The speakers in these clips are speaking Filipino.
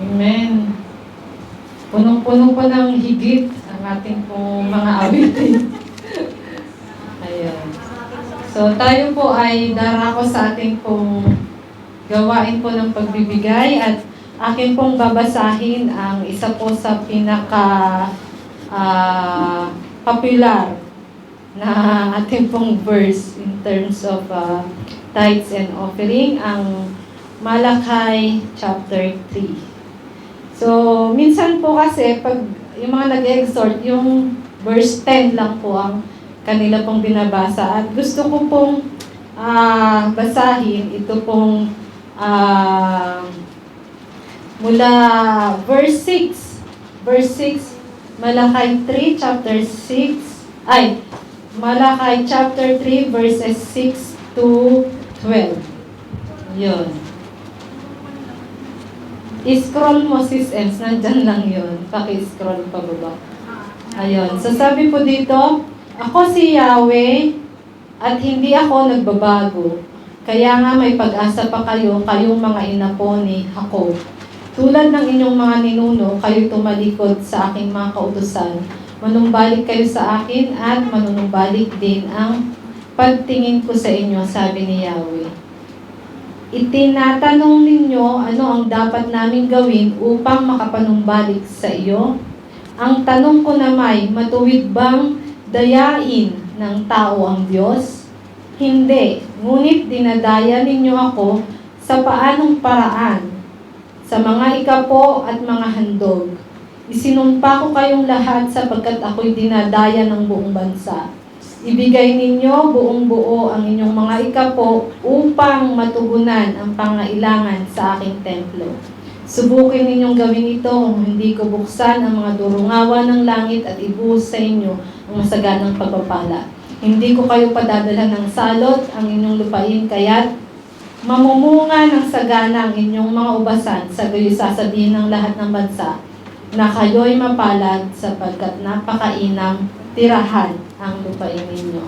Amen. Punong-puno po ng higit ang ating pong mga awitin. Ayan. So, tayo po ay darako sa ating pong gawain po ng pagbibigay at akin pong babasahin ang isa po sa popular na ating pong verse in terms of tithes and offering, ang Malakay chapter 3. So, minsan po kasi, pag yung mga nag-exhort, yung verse 10 lang po ang kanila pong binabasa. At gusto ko pong basahin ito pong mula verse 6. Verse 6, Malakay 3, chapter 6. Malakay chapter 3, verses 6 to 12. Yun. I-scroll mo, Sis Ems, nandyan lang yun. Paki-scroll pa baba. Ayun. So sabi po dito, ako si Yahweh at hindi ako nagbabago. Kaya nga may pag-asa pa kayo, kayong mga inapo ni Jacob. Tulad ng inyong mga ninuno, kayo tumalikod sa aking mga kautusan. Manumbalik kayo sa akin at manunumbalik din ang pagtingin ko sa inyo, sabi ni Yahweh. Itinatanong ninyo ano ang dapat naming gawin upang makapanumbalik sa iyo? Ang tanong ko naman, matuwid bang dayain ng tao ang Diyos? Hindi, ngunit dinadaya ninyo ako sa paanong paraan, sa mga ikapo at mga handog. Isinumpa ko kayong lahat sapagkat ako'y dinadaya ng buong bansa. Ibigay ninyo buong buo ang inyong mga ikapo upang matugunan ang pangailangan sa aking templo. Subukin ninyong gawin ito kung hindi ko buksan ang mga durungawan ng langit at ibuhos sa inyo ang masaganang pagpapala. Hindi ko kayo padadala ng salot ang inyong lupain, kaya't mamumunga ng sagana ang inyong mga ubasan, sa gayoy sasabihin ng lahat ng bansa na kayo'y mapalad sapagkat napakainam tirahan ang lupain ninyo.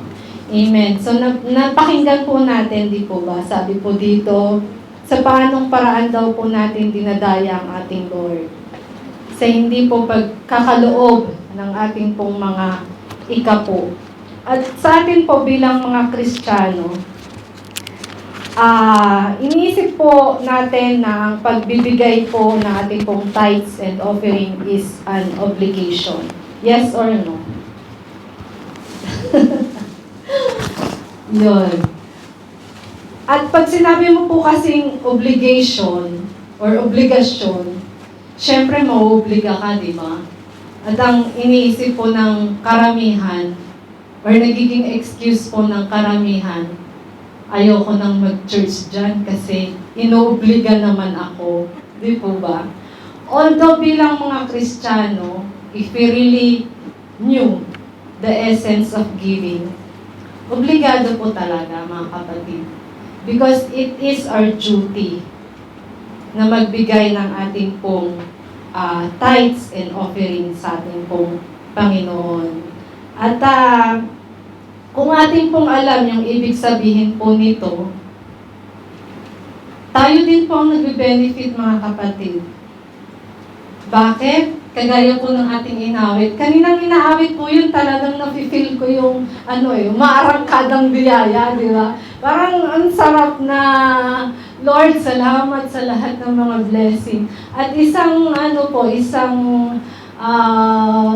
Amen. So, napakinggan po natin, di po ba? Sabi po dito, sa paanong paraan daw po natin dinadaya ang ating Lord. Sa hindi po pagkakaloob ng ating pong mga ikapo. At sa atin po bilang mga Kristiyano, iniisip po natin na ang pagbibigay po ng ating pong tithes and offering is an obligation. Yes or no? Yun. At pag sinabi mo po kasing obligation or obligasyon, syempre mauobliga ka, di ba? At ang iniisip po ng karamihan or nagiging excuse po ng karamihan, ayoko nang mag-church dyan kasi inoobliga naman ako. Di po ba? Although bilang mga Kristiyano, if we really knew the essence of giving, obligado po talaga mga kapatid. Because it is our duty na magbigay ng ating pong tithes and offerings sa ating pong Panginoon. At kung ating pong alam yung ibig sabihin po nito, tayo din po ang nagbe-benefit mga kapatid. Bakit? Kagaya po ng ating inawit. Kaninang inaawit po yun, talagang nafe-feel ko yung maarangkadang biyaya, di ba? Parang ang sarap na, Lord, salamat sa lahat ng mga blessing. At isang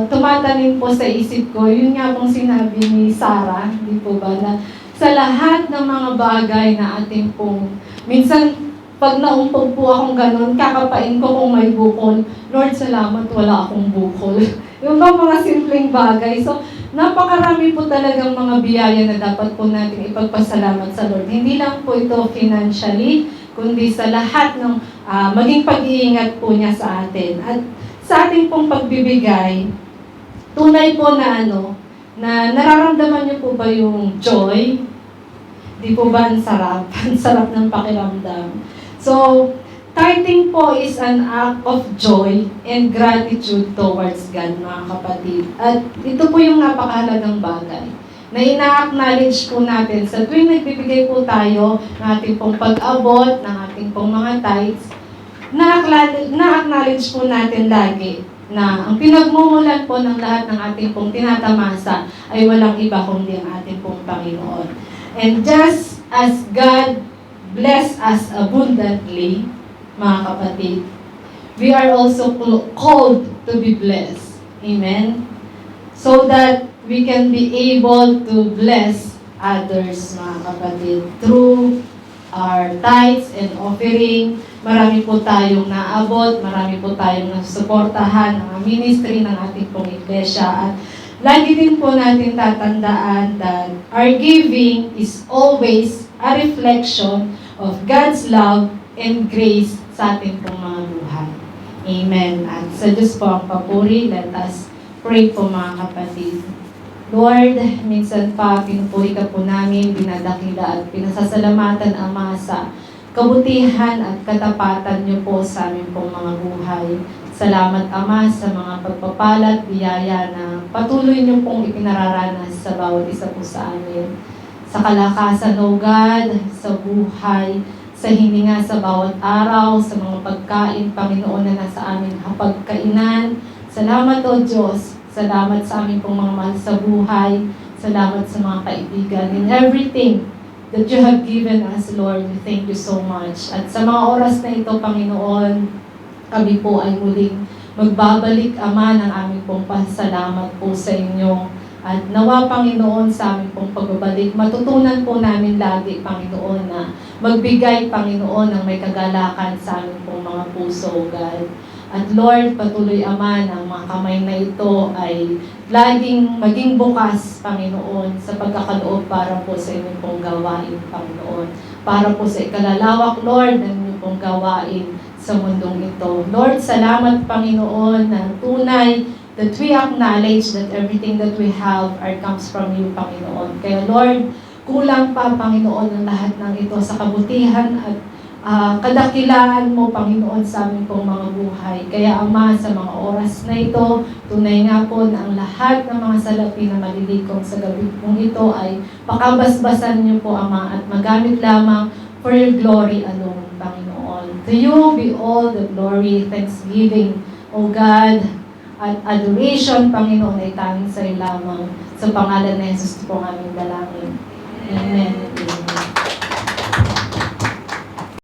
tumatanim po sa isip ko, yun nga pong sinabi ni Sarah, di po ba, na sa lahat ng mga bagay na ating pong, minsan, pag naumpog po akong ganun, kakapain ko kung may bukol. Lord, salamat, wala akong bukol. Yung mga simpleng bagay. So, napakarami po talagang mga biyaya na dapat po natin ipagpasalamat sa Lord. Hindi lang po ito financially, kundi sa lahat ng maging pag-iingat po niya sa atin. At sa ating pong pagbibigay, tunay po na na nararamdaman niyo po ba yung joy? Di po ba ang sarap? Ang sarap ng pakiramdam. So, tithing po is an act of joy and gratitude towards God, mga kapatid. At ito po yung napakahalagang bagay na ina-acknowledge po natin sa tuwing nagbibigay po tayo ng ating pong pag-abot, ng ating pong mga tithes. na-acknowledge po natin lagi na ang pinagmumulan po ng lahat ng ating pong tinatamasa ay walang iba kundi ang ating pong Panginoon. And just as God bless us abundantly, mga kapatid, we are also called to be blessed. Amen? So that we can be able to bless others, mga kapatid, through our tithes and offering. Marami po tayong naabot, marami po tayong nasusuportahan ang ministry ng ating pong iglesia. At lagi din po natin tatandaan that our giving is always a reflection of God's love and grace sa ating pong mga buhay. Amen. At sa Diyos po ang papuri, let us pray po mga kapatid. Lord, minsan pa pinupuri ka po namin, binadakila at pinasasalamatan Ama sa kabutihan at katapatan niyo po sa aming pong mga buhay. Salamat Ama sa mga pagpapalat, biyaya na patuloy niyo pong ipinararanas sa bawat isa po sa amin. Sa kalakasan, O God, sa buhay, sa hininga sa bawat araw, sa mga pagkain, Panginoon, na nasa aming hapagkainan. Salamat O Diyos. Salamat sa aming pong mga mahal sa buhay. Salamat sa mga kaibigan. In everything that you have given us, Lord, we thank you so much. At sa mga oras na ito, Panginoon, kami po ay muling magbabalik, Ama, ng aming pong pasalamat po sa inyo. At nawa, Panginoon, sa aming pong pagbabalik, matutunan po namin lagi, Panginoon, na magbigay, Panginoon, ng may kagalakan sa aming pong mga puso, God. At Lord, patuloy Ama ng mga kamay na ito ay laging maging bukas, Panginoon, sa pagkakaloob para po sa inyong pong gawain, Panginoon. Para po sa ikalalawak, Lord, ng inyong pong gawain sa mundong ito. Lord, salamat, Panginoon, na tunay that we acknowledge that everything that we have comes from you, Panginoon. Kaya Lord, kulang pa, Panginoon, ang lahat ng ito sa kabutihan at kadakilaan mo, Panginoon, sa aming pong mga buhay. Kaya Ama, sa mga oras na ito, tunay nga po na ang lahat ng mga salapi na malilikom sa gabi pong ito ay pakabasbasan niyo po, Ama, at magamit lamang for your glory alone, Panginoon. To you be all the glory, thanksgiving, O God, at adoration, Panginoon, ay tanging sa iyo lamang. Sa pangalan ni Jesus po ang aming dalangin. Amen.